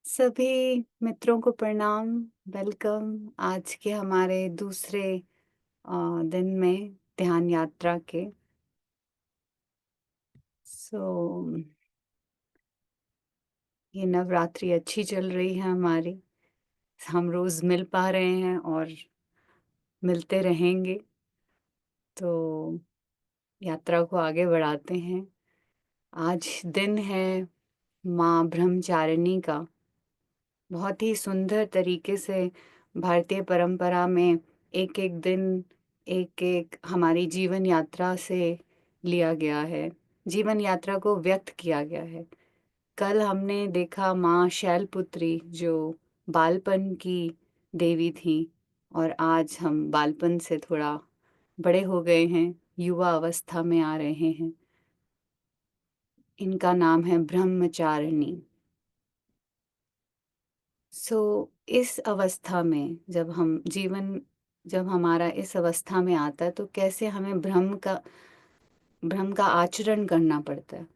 सभी मित्रों को प्रणाम, वेलकम आज के हमारे दूसरे दिन में ध्यान यात्रा के। सो ये नवरात्रि अच्छी चल रही है हमारी। हम रोज़ मिल पा रहे हैं और मिलते रहेंगे। तो यात्रा को आगे बढ़ाते हैं। आज दिन है माँ ब्रह्मचारिणी का। बहुत ही सुंदर तरीके से भारतीय परंपरा में एक-एक दिन, एक-एक हमारी जीवन यात्रा से लिया गया है। जीवन यात्रा को व्यक्त किया गया है। कल हमने देखा माँ शैलपुत्री जो बालपन की देवी थीं और आज हम बालपन से थोड़ा बड़े हो गए हैं, युवा अवस्था में आ रहे हैं। इनका नाम है ब्रह्मचारिणी। इस अवस्था में जब हमारा इस अवस्था में आता है तो कैसे हमें भ्रम का आचरण करना पड़ता है।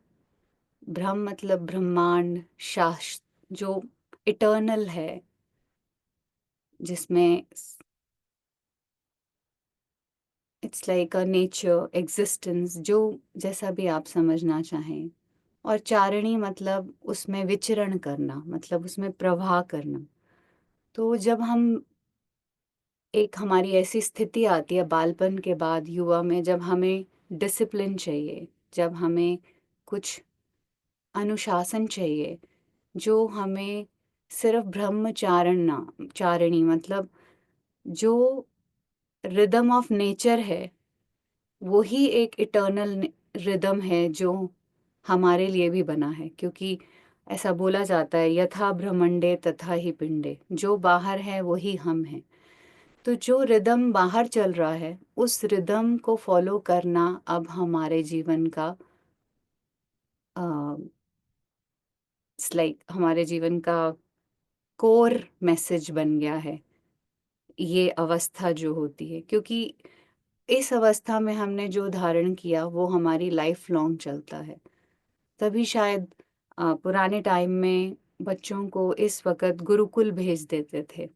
भ्रम मतलब ब्रह्मांड, शास्त्र जो इटर्नल है, जिसमें it's like a nature, existence, जो जैसा भी आप समझना चाहें। और चारिणी मतलब उसमें विचरण करना, मतलब उसमें प्रवाह करना। तो जब हम एक हमारी ऐसी स्थिति आती है बालपन के बाद युवा में जब हमें डिसिप्लिन चाहिए, जब हमें कुछ अनुशासन चाहिए, जो हमें सिर्फ ब्रह्मचारण ना चारिणी मतलब जो रिदम ऑफ नेचर है, वो ही एक इटर्नल रिदम है जो हमारे लिए भी बना है। क्योंकि ऐसा बोला जाता है यथा ब्रह्मंडे तथा ही पिंडे, जो बाहर है वही हम हैं। तो जो रिदम बाहर चल रहा है, उस रिदम को फ़ॉलो करना अब हमारे जीवन का अ, इट्स लाइक हमारे जीवन का कोर मैसेज बन गया है, ये अवस्था जो होती है। क्योंकि इस अवस्था में हमने जो धारण किया, वो हमारी लाइफ़ लॉन्ग चलता है। तभी शायद पुराने टाइम में बच्चों को इस वक़्त गुरुकुल भेज देते थे,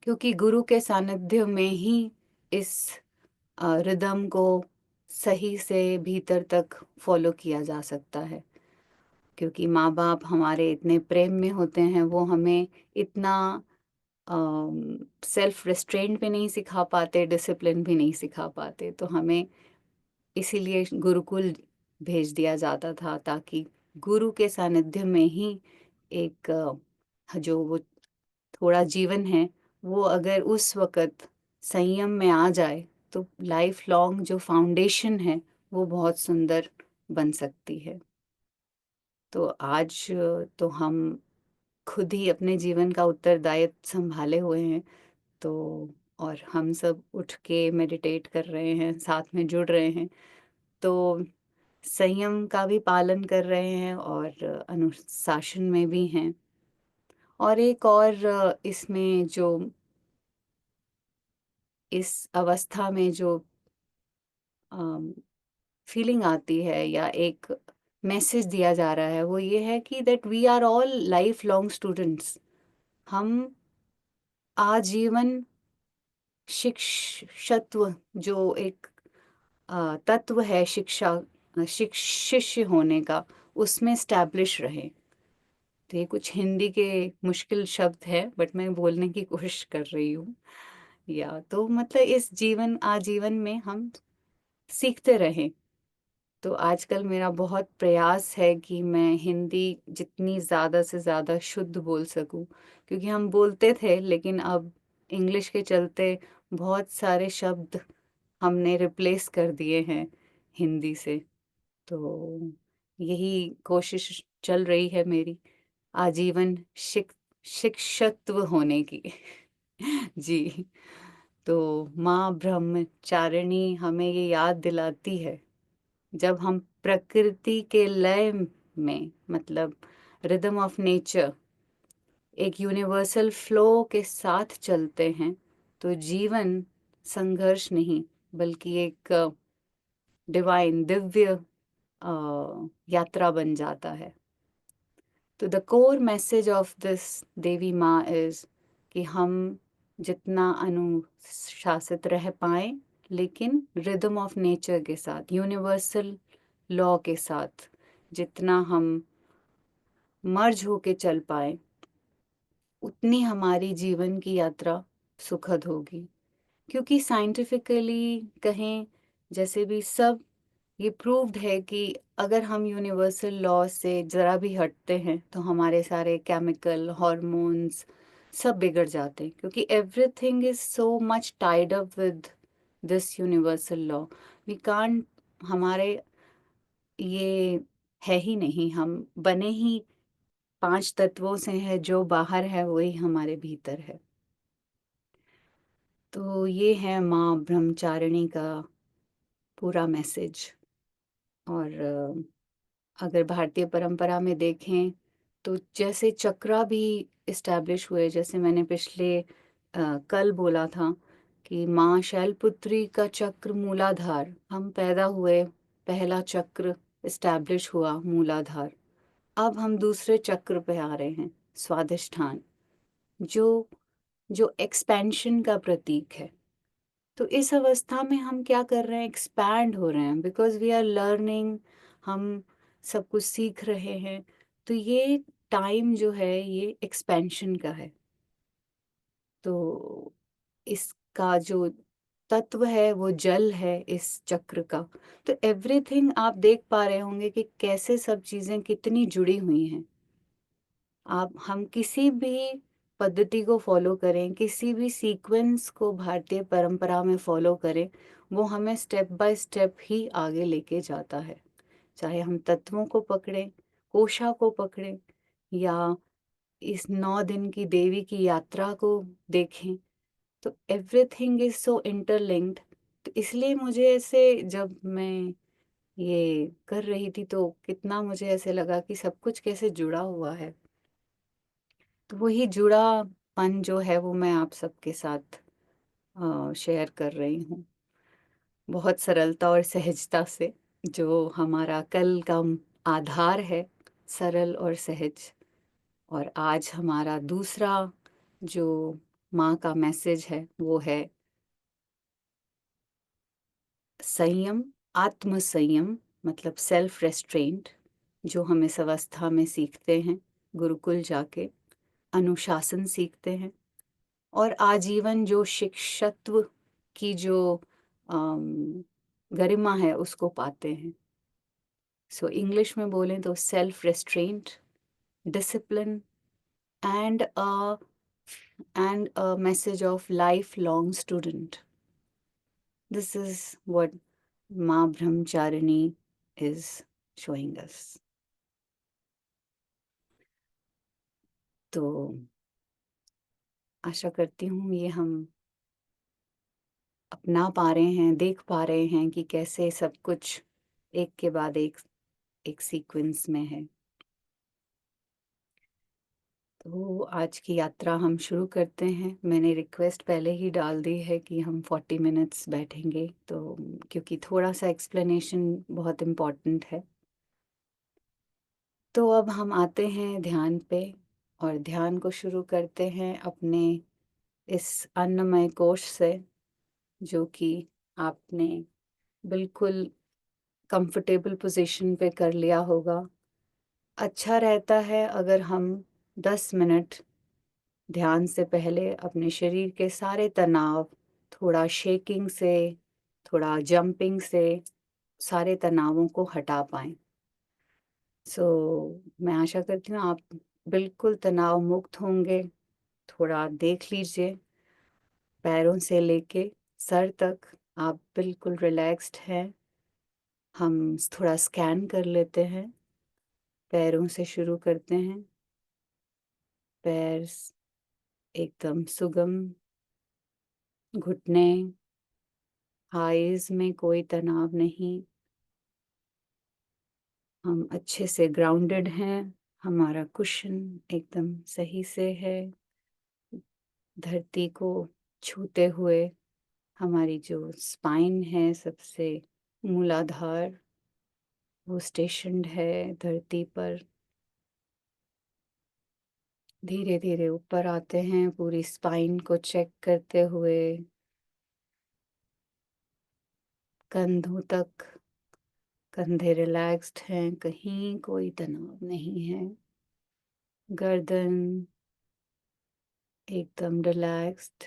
क्योंकि गुरु के सानिध्य में ही इस रिदम को सही से भीतर तक फॉलो किया जा सकता है। क्योंकि माँ-बाप हमारे इतने प्रेम में होते हैं, वो हमें इतना सेल्फ रिस्ट्रेंट भी नहीं सिखा पाते, डिसिप्लिन भी नहीं सिखा पाते। तो हमें इसीलिए गुरुकुल भेज दिया जाता था, ताकि गुरु के सानिध्य में ही एक जो वो थोड़ा जीवन है, वो अगर उस वक़्त संयम में आ जाए, तो लाइफ़ लॉन्ग जो फाउंडेशन है, वो बहुत सुंदर बन सकती है। तो आज तो हम खुद ही अपने जीवन का उत्तरदायित्व सँभाले हुए हैं, तो और हम सब उठ के मेडिटेट कर रहे हैं, साथ में जुड़ रहे हैं। तो संयम का भी पालन कर रहे हैं और अनुशासन में भी हैं। और एक और इसमें जो इस अवस्था में जो फीलिंग आती है या एक मैसेज दिया जा रहा है, वो ये है कि that we are all life long students. हम आजीवन शिक्षत्व जो एक तत्व है शिष्य होने का, उसमें स्टैब्लिश रहें। तो ये कुछ हिंदी के मुश्किल शब्द हैं, बट मैं बोलने की कोशिश कर रही हूँ। या तो मतलब इस जीवन आजीवन में हम सीखते रहें। तो आजकल मेरा बहुत प्रयास है कि मैं हिंदी जितनी ज़्यादा से ज़्यादा शुद्ध बोल सकूं, क्योंकि हम बोलते थे लेकिन अब इंग्लिश के चलते बहुत सारे शब्द हमने रिप्लेस कर दिए हैं हिंदी से। तो यही कोशिश चल रही है मेरी आजीवन शिक्षत्व होने की। जी। तो माँ ब्रह्मचारिणी हमें ये याद दिलाती है, जब हम प्रकृति के लय में मतलब रिदम ऑफ नेचर एक यूनिवर्सल फ्लो के साथ चलते हैं, तो जीवन संघर्ष नहीं बल्कि एक दिव्य यात्रा बन जाता है। तो the core message of this Devi Maa is कि हम जितना अनुशासित रह पाएँ, लेकिन रिदम ऑफ नेचर के साथ, यूनिवर्सल लॉ के साथ जितना हम मर्ज होके चल पाएँ, उतनी हमारी जीवन की यात्रा सुखद होगी। क्योंकि साइंटिफिकली कहें, जैसे भी सब ये प्रूव्ड है कि अगर हम यूनिवर्सल लॉ से ज़रा भी हटते हैं तो हमारे सारे केमिकल हॉर्मोन्स सब बिगड़ जाते हैं, क्योंकि everything is so much tied up with this universal law. We can't, हमारे ये है ही नहीं, हम बने ही 5 तत्वों से है, जो बाहर है वही हमारे भीतर है। तो ये है माँ ब्रह्मचारिणी का पूरा मैसेज। और अगर भारतीय परंपरा में देखें तो जैसे चक्रा भी इस्टेब्लिश हुए, जैसे मैंने पिछले कल बोला था कि माँ शैलपुत्री का चक्र मूलाधार, हम पैदा हुए, पहला चक्र इस्टेब्लिश हुआ मूलाधार। अब हम दूसरे चक्र पे आ रहे हैं, स्वादिष्ठान, जो जो एक्सपेंशन का प्रतीक है। तो इस अवस्था में हम क्या कर रहे हैं, एक्सपैंड हो रहे हैं, बिकॉज वी आर लर्निंग, हम सब कुछ सीख रहे हैं। तो ये टाइम जो है ये एक्सपेंशन का है। तो इसका जो तत्व है वो जल है इस चक्र का। तो एवरीथिंग आप देख पा रहे होंगे कि कैसे सब चीज़ें कितनी जुड़ी हुई हैं। आप, हम किसी भी पद्धति को फॉलो करें, किसी भी सीक्वेंस को भारतीय परंपरा में फॉलो करें, वो हमें स्टेप बाय स्टेप ही आगे लेके जाता है। चाहे हम तत्वों को पकड़ें, कोशा को पकड़ें, या इस 9 दिन की देवी की यात्रा को देखें, तो एवरीथिंग इज सो इंटरलिंक्ड। तो इसलिए मुझे ऐसे, जब मैं ये कर रही थी तो कितना मुझे ऐसे लगा कि सब कुछ कैसे जुड़ा हुआ है। तो वही जुड़ापन जो है वो मैं आप सबके साथ शेयर कर रही हूँ, बहुत सरलता और सहजता से, जो हमारा कल का आधार है, सरल और सहज। और आज हमारा दूसरा जो माँ का मैसेज है वो है संयम, आत्म संयम, मतलब सेल्फ रेस्ट्रेंट, जो हम इस अवस्था में सीखते हैं गुरुकुल जाके, अनुशासन सीखते हैं, और आजीवन जो शिक्षत्व की जो अम, गरिमा है उसको पाते हैं। सो इंग्लिश में बोलें तो self restaurant, discipline, and a message of lifelong student. This is what Ma Brahmacharini is showing us. तो आशा करती हूँ ये हम अपना पा रहे हैं, देख पा रहे हैं कि कैसे सब कुछ एक के बाद एक एक सीक्वेंस में है। तो आज की यात्रा हम शुरू करते हैं। मैंने रिक्वेस्ट पहले ही डाल दी है कि हम 40 मिनट्स बैठेंगे, तो क्योंकि थोड़ा सा एक्सप्लेनेशन बहुत इम्पोर्टेंट है। तो अब हम आते हैं ध्यान पे, और ध्यान को शुरू करते हैं अपने इस अन्नमय कोश से, जो कि आपने बिल्कुल कंफर्टेबल पोजीशन पे कर लिया होगा। अच्छा रहता है अगर हम 10 मिनट ध्यान से पहले अपने शरीर के सारे तनाव, थोड़ा शेकिंग से, थोड़ा जंपिंग से, सारे तनावों को हटा पाएं। सो मैं आशा करती हूँ आप बिल्कुल तनाव मुक्त होंगे। थोड़ा देख लीजिए, पैरों से लेके सर तक आप बिल्कुल रिलैक्स्ड हैं। हम थोड़ा स्कैन कर लेते हैं। पैरों से शुरू करते हैं। पैर एकदम सुगम, घुटने, आईज में कोई तनाव नहीं, हम अच्छे से ग्राउंडेड हैं, हमारा कुशन एकदम सही से है, धरती को छूते हुए हमारी जो स्पाइन है, सबसे मूलाधार, वो स्टेशन्ड है धरती पर। धीरे धीरे ऊपर आते हैं, पूरी स्पाइन को चेक करते हुए कंधों तक। कंधे रिलैक्स्ड हैं, कहीं कोई तनाव नहीं है। गर्दन एकदम रिलैक्स्ड।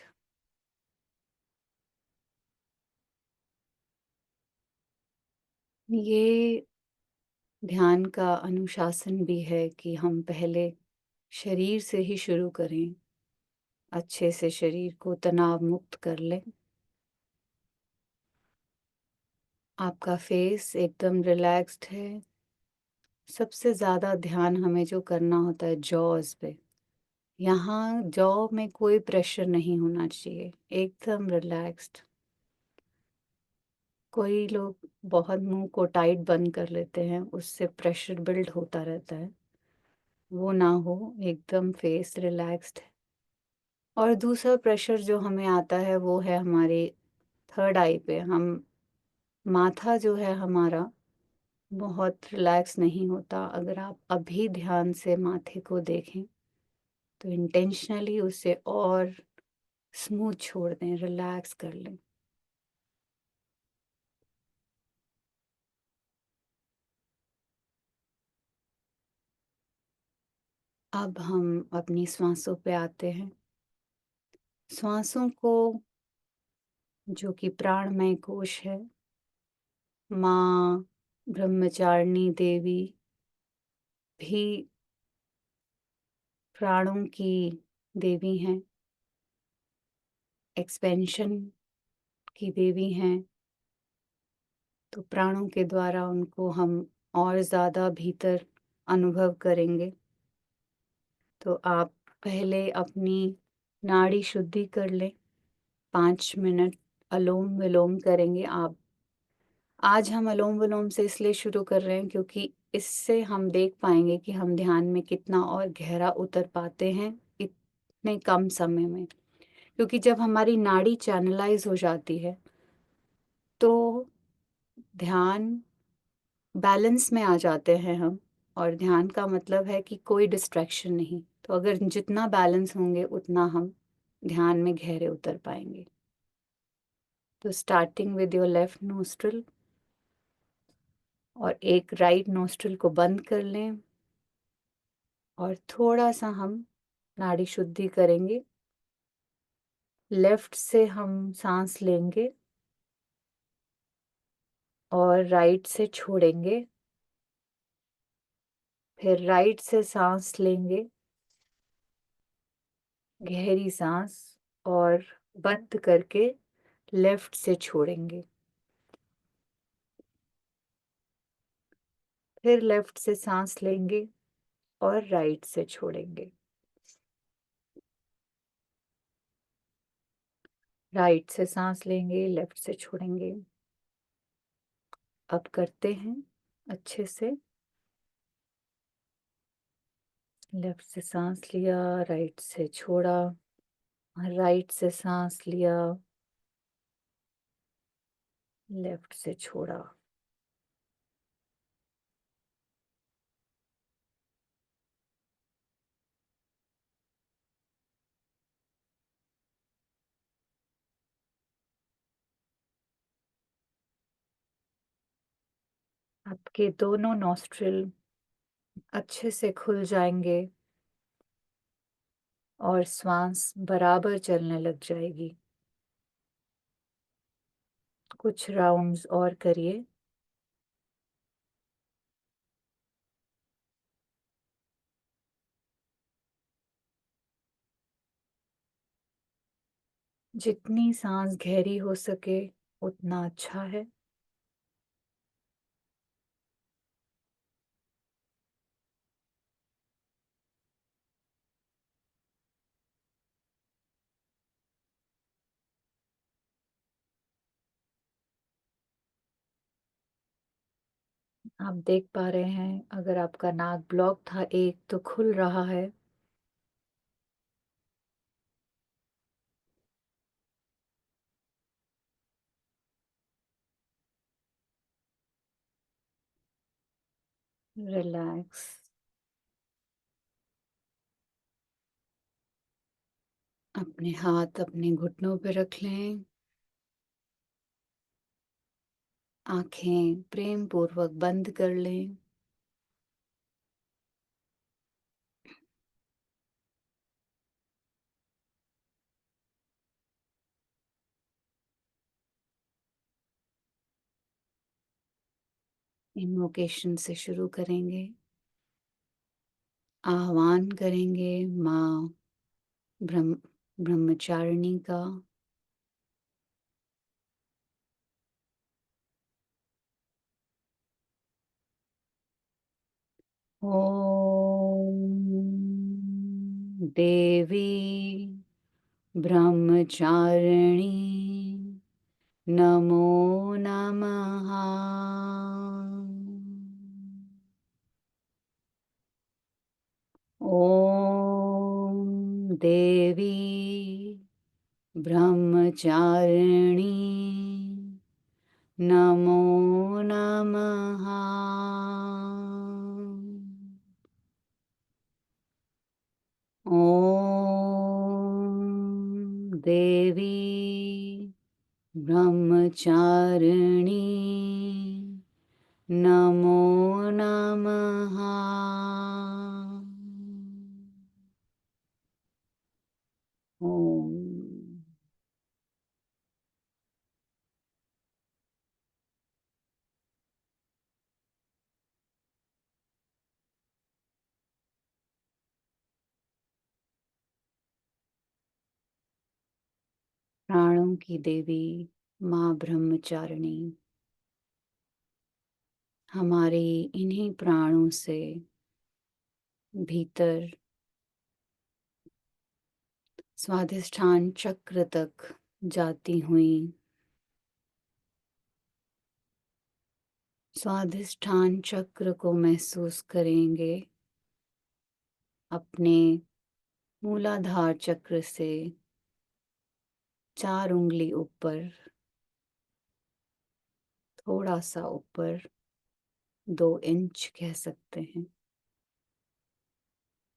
ये ध्यान का अनुशासन भी है कि हम पहले शरीर से ही शुरू करें, अच्छे से शरीर को तनाव मुक्त कर लें। आपका फेस एकदम रिलैक्स्ड है। सबसे ज़्यादा ध्यान हमें जो करना होता है जॉज़ पे। यहाँ जॉ में कोई प्रेशर नहीं होना चाहिए, एकदम रिलैक्स्ड। कोई लोग बहुत मुंह को टाइट बंद कर लेते हैं, उससे प्रेशर बिल्ड होता रहता है। वो ना हो, एकदम फेस रिलैक्स्ड है। और दूसरा प्रेशर जो हमें आता है वो है हमारे थर्ड आई पे। हम माथा जो है हमारा बहुत रिलैक्स नहीं होता। अगर आप अभी ध्यान से माथे को देखें तो इंटेंशनली उसे और स्मूथ छोड़ दें, रिलैक्स कर लें। अब हम अपनी सांसों पे आते हैं। सांसों को, जो कि प्राणमय कोश है, माँ ब्रह्मचारिणी देवी भी प्राणों की देवी हैं, एक्सपेंशन की देवी हैं। तो प्राणों के द्वारा उनको हम और ज़्यादा भीतर अनुभव करेंगे। तो आप पहले अपनी नाड़ी शुद्धि कर लें। 5 मिनट अलोम विलोम करेंगे आप। आज हम अलोम विलोम से इसलिए शुरू कर रहे हैं क्योंकि इससे हम देख पाएंगे कि हम ध्यान में कितना और गहरा उतर पाते हैं इतने कम समय में। क्योंकि जब हमारी नाड़ी चैनलाइज हो जाती है तो ध्यान बैलेंस में आ जाते हैं हम। और ध्यान का मतलब है कि कोई डिस्ट्रैक्शन नहीं। तो अगर जितना बैलेंस होंगे उतना हम ध्यान में गहरे उतर पाएंगे। तो starting with your left nostril, और एक राइट नोस्ट्रल को बंद कर लें और थोड़ा सा हम नाड़ी शुद्धि करेंगे। लेफ्ट से हम सांस लेंगे और राइट से छोड़ेंगे। फिर राइट से सांस लेंगे, गहरी सांस, और बंद करके लेफ्ट से छोड़ेंगे। फिर लेफ्ट से सांस लेंगे और राइट से छोड़ेंगे। राइट से सांस लेंगे, लेफ्ट से छोड़ेंगे। अब करते हैं अच्छे से। लेफ्ट से सांस लिया, राइट से छोड़ा, राइट से सांस लिया, लेफ्ट से छोड़ा। आपके दोनों नॉस्ट्रिल अच्छे से खुल जाएंगे और श्वास बराबर चलने लग जाएगी। कुछ राउंड्स और करिए। जितनी सांस गहरी हो सके उतना अच्छा है। आप देख पा रहे हैं, अगर आपका नाक ब्लॉक था एक तो खुल रहा है। रिलैक्स। अपने हाथ अपने घुटनों पे रख लें। आंखें प्रेम पूर्वक बंद कर लें। इन्वोकेशन से शुरू करेंगे। आह्वान करेंगे माँ ब्रह्मचारिणी का। ओम देवी ब्रह्मचारिणी नमो नमः। ओम देवी ब्रह्मचारिणी नमो नमः। ओम देवी ब्रह्मचारिणी नमो नमः। ओम। प्राणों की देवी माँ ब्रह्मचारिणी हमारे इन्हीं प्राणों से भीतर स्वाधिष्ठान चक्र तक जाती हुई स्वाधिष्ठान चक्र को महसूस करेंगे। अपने मूलाधार चक्र से 4 उंगली ऊपर, थोड़ा सा ऊपर, 2 इंच कह सकते हैं।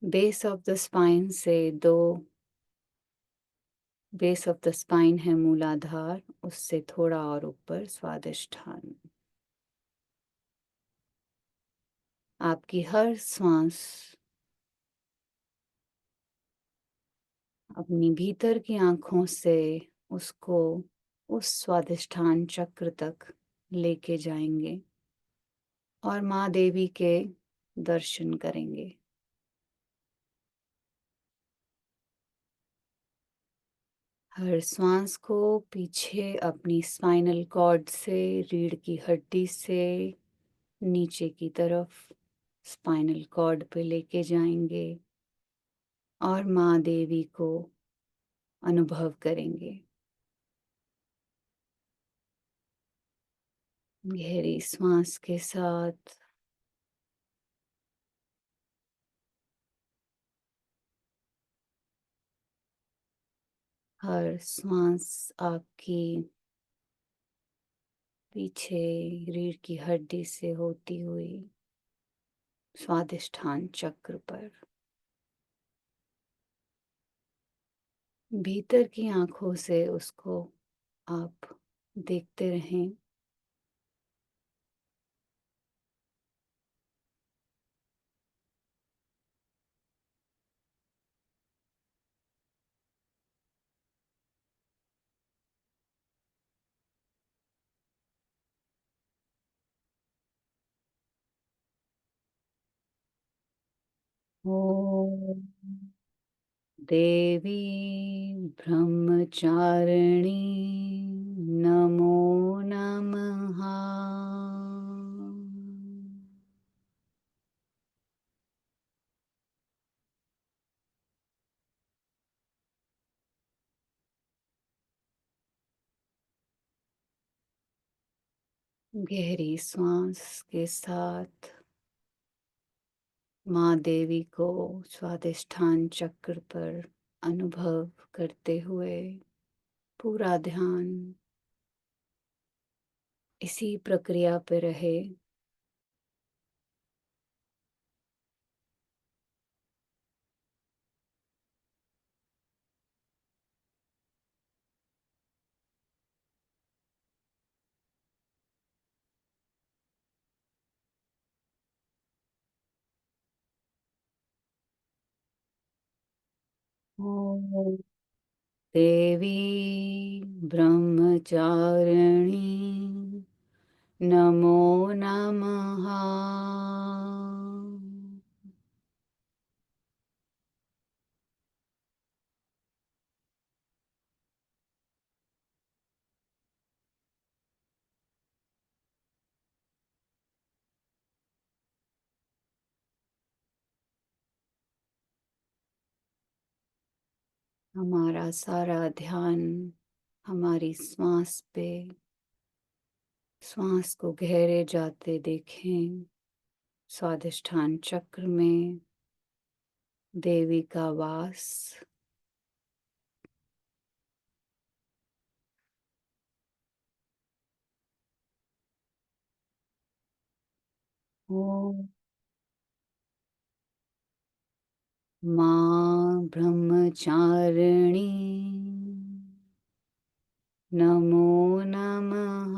बेस ऑफ द स्पाइन से दो बेस ऑफ द स्पाइन है मूलाधार, उससे थोड़ा और ऊपर स्वादिष्ठान। आपकी हर सांस अपनी भीतर की आंखों से उसको उस स्वादिष्ठान चक्र तक लेके जाएंगे और माँ देवी के दर्शन करेंगे। हर श्वास को पीछे अपनी स्पाइनल कॉर्ड से, रीढ़ की हड्डी से नीचे की तरफ स्पाइनल कॉर्ड पे लेके जाएंगे और माँ देवी को अनुभव करेंगे। गहरी श्वास के साथ हर श्वास आपकी पीछे रीढ़ की हड्डी से होती हुई स्वादिष्ठान चक्र पर भीतर की आंखों से उसको आप देखते रहें। ओम देवी ब्रह्मचारिणी नमो नमः। गहरी सांस के साथ माँ देवी को स्वादिष्ठान चक्र पर अनुभव करते हुए पूरा ध्यान इसी प्रक्रिया पे रहे। ॐ देवी ब्रह्मचारिणी नमो नमः। हमारा सारा ध्यान हमारी श्वास पे, श्वास को गहरे जाते देखें। स्वादिष्ठान चक्र में देवी का वास। ओम मां ब्रह्मचारिणी नमो नमः।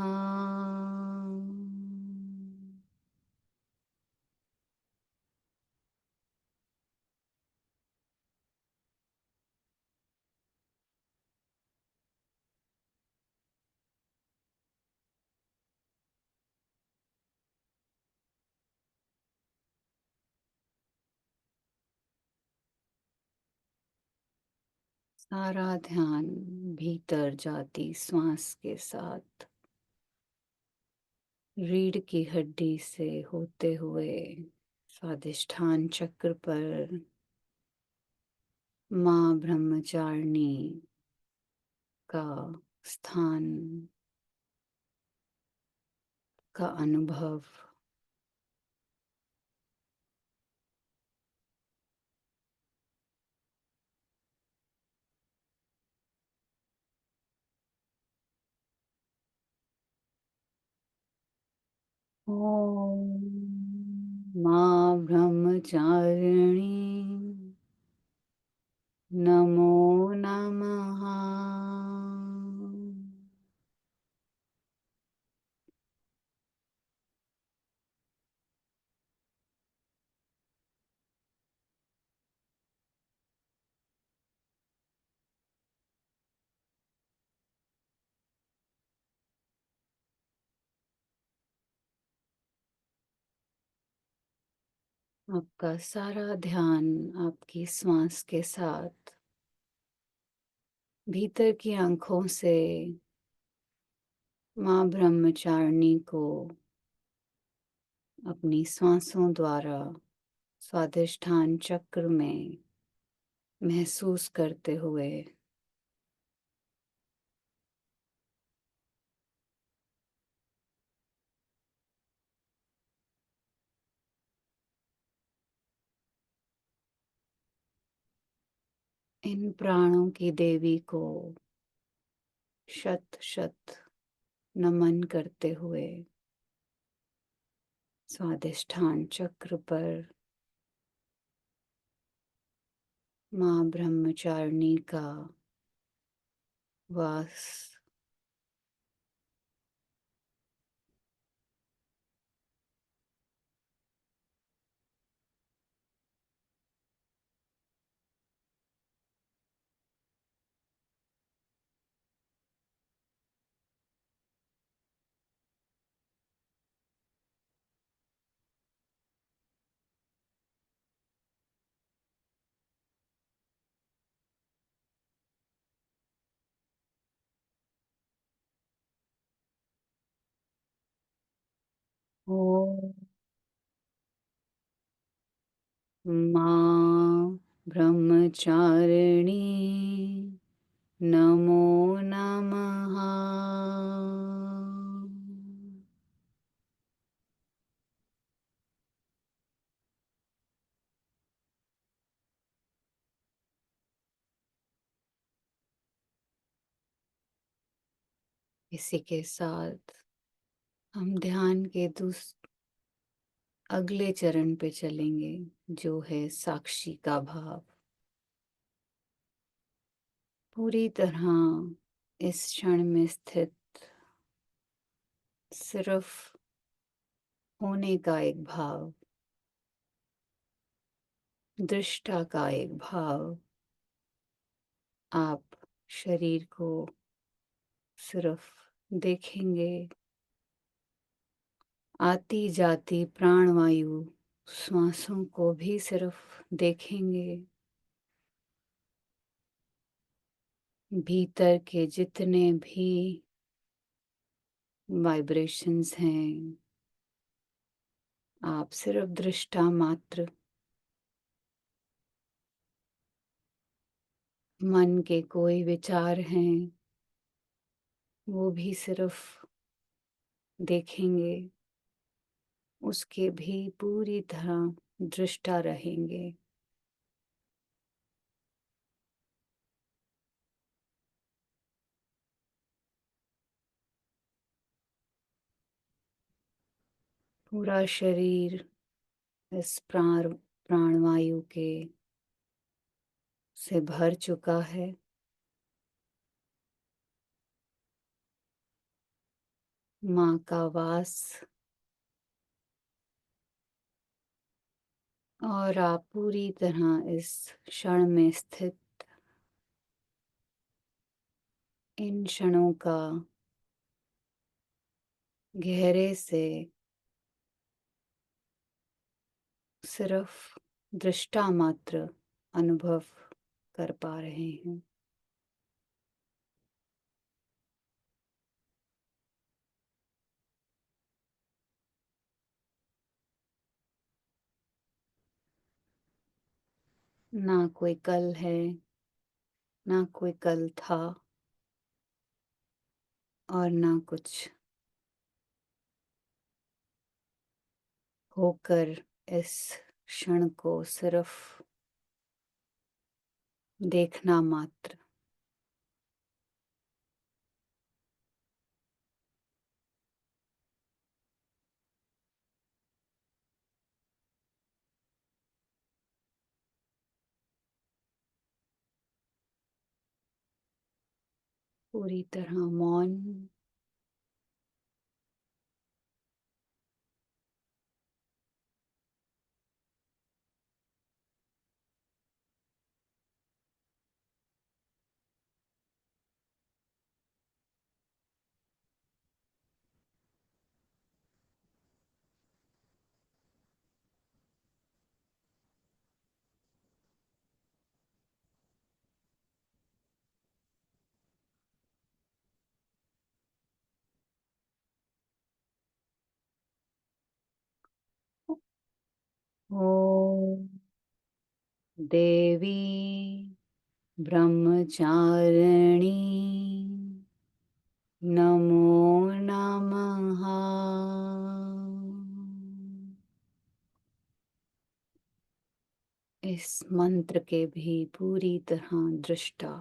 सारा ध्यान भीतर जाती श्वास के साथ रीढ़ की हड्डी से होते हुए स्वादिष्ठान चक्र पर मां ब्रह्मचारिणी का स्थान का अनुभव। ओम मां ब्रह्मचारिणी नमो नमः। आपका सारा ध्यान आपकी श्वास के साथ भीतर की आंखों से मां ब्रह्मचारिणी को अपनी सांसों द्वारा स्वादिष्ठान चक्र में महसूस करते हुए इन प्राणों की देवी को शत शत नमन करते हुए स्वादिष्ठान चक्र पर मां ब्रह्मचारिणी का वास। ओम मां ब्रह्मचारिणी नमो नमः। इसी के साथ हम ध्यान के अगले चरण पे चलेंगे, जो है साक्षी का भाव। पूरी तरह इस क्षण में स्थित सिर्फ होने का एक भाव, दृष्टा का एक भाव, आप शरीर को सिर्फ देखेंगे, आती जाती प्राणवायु श्वासों को भी सिर्फ देखेंगे। भीतर के जितने भी वाइब्रेशंस हैं, आप सिर्फ दृष्टा मात्र। मन के कोई विचार हैं, वो भी सिर्फ देखेंगे, उसके भी पूरी तरह दृष्टा रहेंगे। पूरा शरीर इस प्राणवायु के से भर चुका है। माँ का वास, और आप पूरी तरह इस क्षण में स्थित इन क्षणों का गहरे से सिर्फ दृष्टा मात्र अनुभव कर पा रहे हैं। ना कोई कल है, ना कोई कल था, और ना कुछ होकर। इस क्षण को सिर्फ देखना मात्र। पूरी तरह मौन। ओम देवी ब्रह्मचारिणी नमो नमः। इस मंत्र के भी पूरी तरह दृष्टा।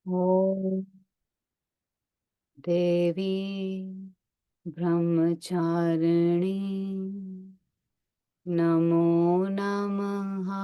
ओम देवी ब्रह्मचारिणी नमो नमः।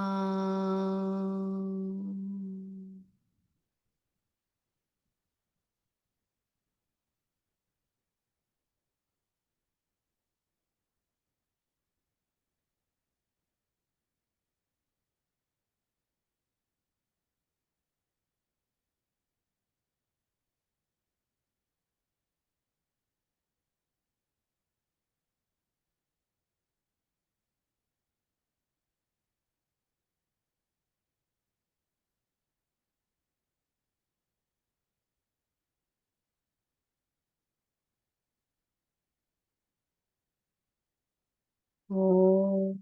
ओम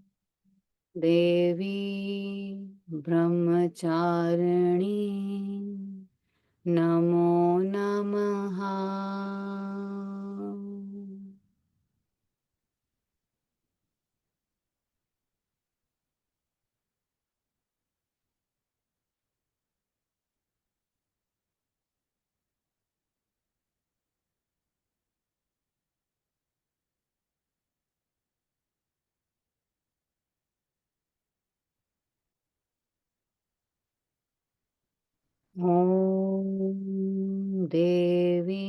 देवी ब्रह्मचारिणी नमो नमः। ॐ देवी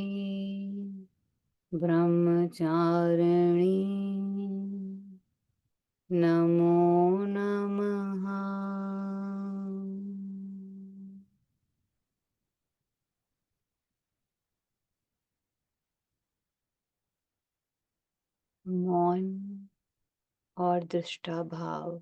ब्रह्मचारिणी नमो नमः। मौन और दृष्टा भाव।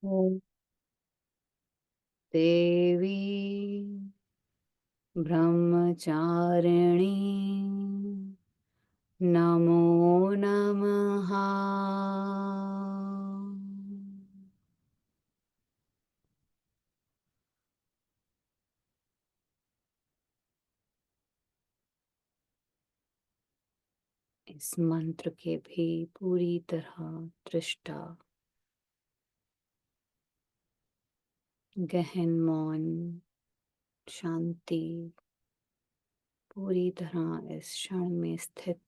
ॐ देवी ब्रह्मचारिणी नमो नमः। इस मंत्र के भी पूरी तरह दृष्टा गहन मौन शांति पूरी तरह इस क्षण में स्थित।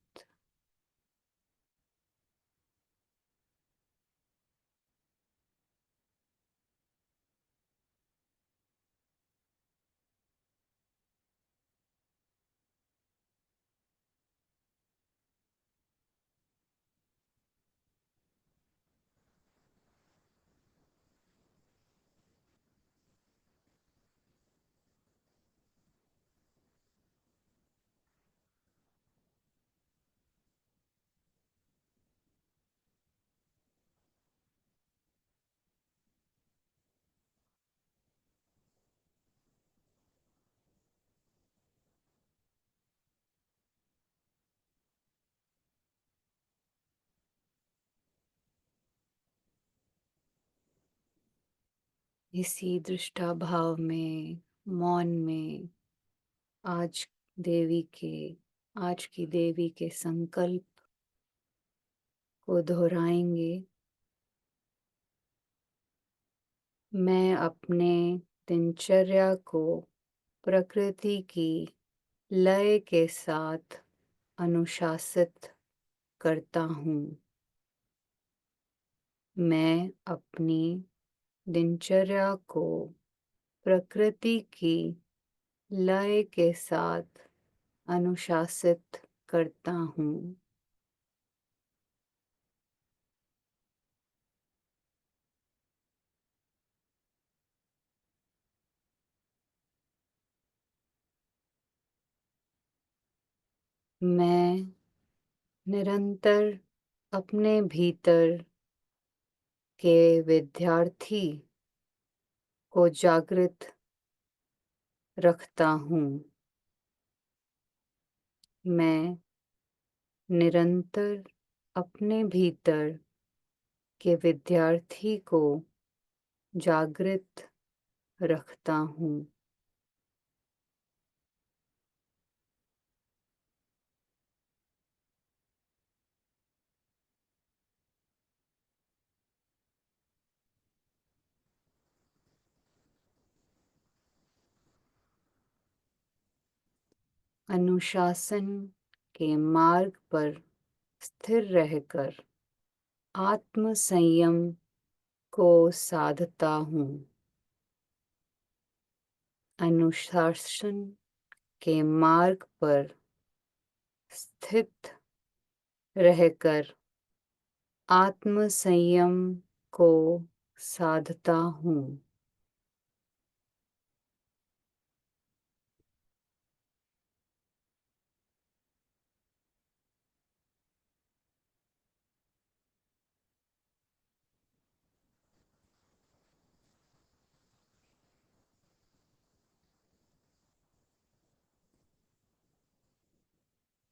इसी दृष्टा भाव में मौन में आज देवी के आज की देवी के संकल्प को दोहराएंगे। मैं अपने दिनचर्या को प्रकृति की लय के साथ अनुशासित करता हूँ। मैं अपनी दिनचर्या को प्रकृति की लय के साथ अनुशासित करता हूँ। मैं निरंतर अपने भीतर के विद्यार्थी को जागृत रखता हूँ। मैं निरंतर अपने भीतर के विद्यार्थी को जागृत रखता हूँ। अनुशासन के मार्ग पर स्थिर रहकर आत्म संयम को साधता हूँ। अनुशासन के मार्ग पर स्थित रहकर आत्म संयम को साधता हूँ।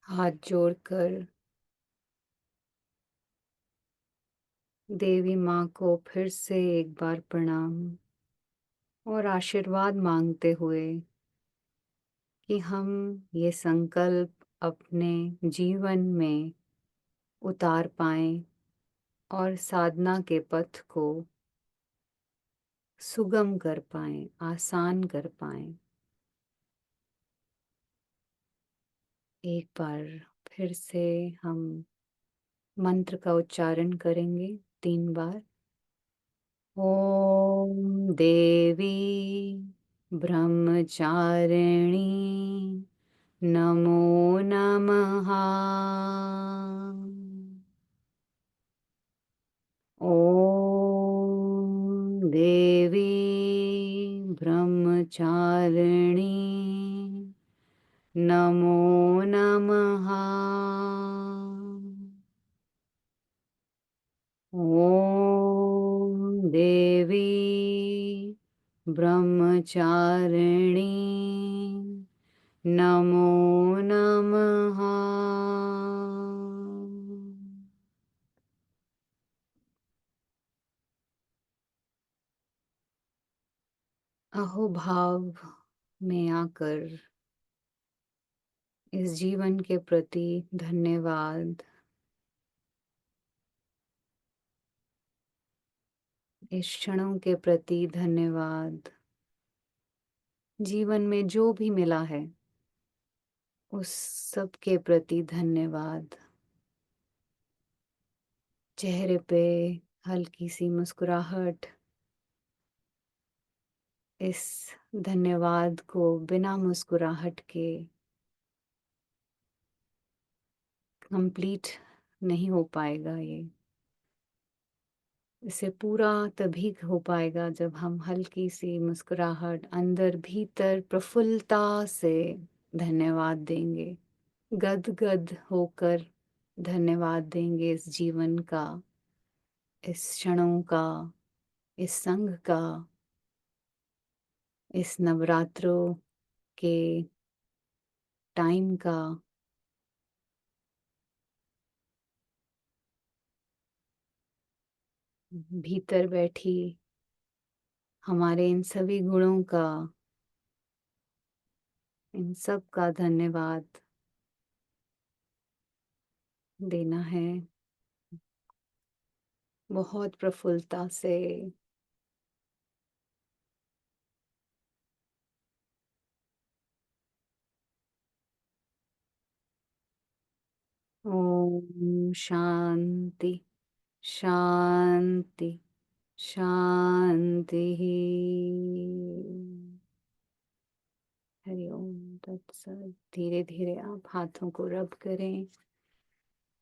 हाथ जोड़कर देवी माँ को फिर से एक बार प्रणाम और आशीर्वाद मांगते हुए कि हम ये संकल्प अपने जीवन में उतार पाएं और साधना के पथ को सुगम कर पाएं, आसान कर पाएं। एक बार फिर से हम मंत्र का उच्चारण करेंगे 3 बार। ओम देवी ब्रह्मचारिणी नमो नमः। ओम देवी ब्रह्मचारिणी नमो नमः। ॐ देवी ब्रह्मचारिणी नमो नमः। अहोभाव में आकर इस जीवन के प्रति धन्यवाद, इस क्षणों के प्रति धन्यवाद, जीवन में जो भी मिला है उस सब के प्रति धन्यवाद। चेहरे पे हल्की सी मुस्कुराहट, इस धन्यवाद को बिना मुस्कुराहट के कंप्लीट नहीं हो पाएगा। ये इसे पूरा तभी हो पाएगा जब हम हल्की सी मुस्कुराहट अंदर भीतर प्रफुल्लता से धन्यवाद देंगे, गदगद होकर धन्यवाद देंगे इस जीवन का, इस क्षणों का, इस संघ का, इस नवरात्रों के टाइम का। भीतर बैठी हमारे इन सभी गुणों का, इन सब का धन्यवाद देना है बहुत प्रफुल्लता से। ओम शांति शांति शांति। हरि ओम तत्सत। धीरे धीरे आप हाथों को रब करें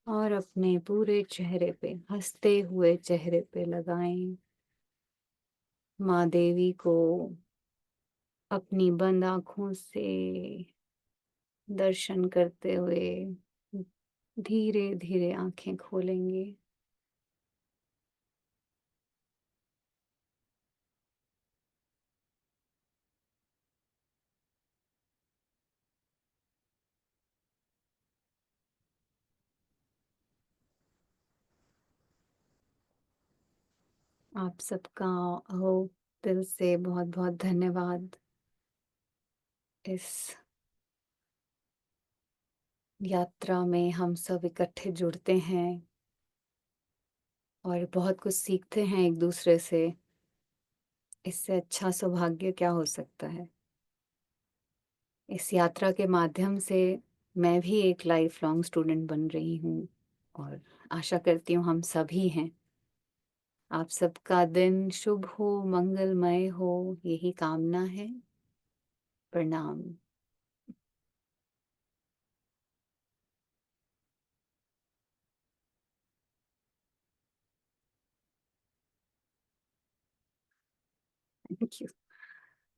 और अपने पूरे चेहरे पे, हंसते हुए चेहरे पे लगाएं। माँ देवी को अपनी बंद आंखों से दर्शन करते हुए धीरे धीरे आंखें खोलेंगे। आप सबका हो दिल से बहुत बहुत धन्यवाद। इस यात्रा में हम सब इकट्ठे जुड़ते हैं और बहुत कुछ सीखते हैं एक दूसरे से। इससे अच्छा सौभाग्य क्या हो सकता है। इस यात्रा के माध्यम से मैं भी एक लाइफ लॉन्ग स्टूडेंट बन रही हूँ और आशा करती हूँ हम सभी हैं। आप सबका दिन शुभ हो, मंगलमय हो, यही कामना है। प्रणाम। Thank you.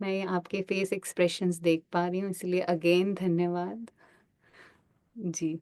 मैं आपके फेस एक्सप्रेशंस देख पा रही हूँ, इसलिए अगेन धन्यवाद जी।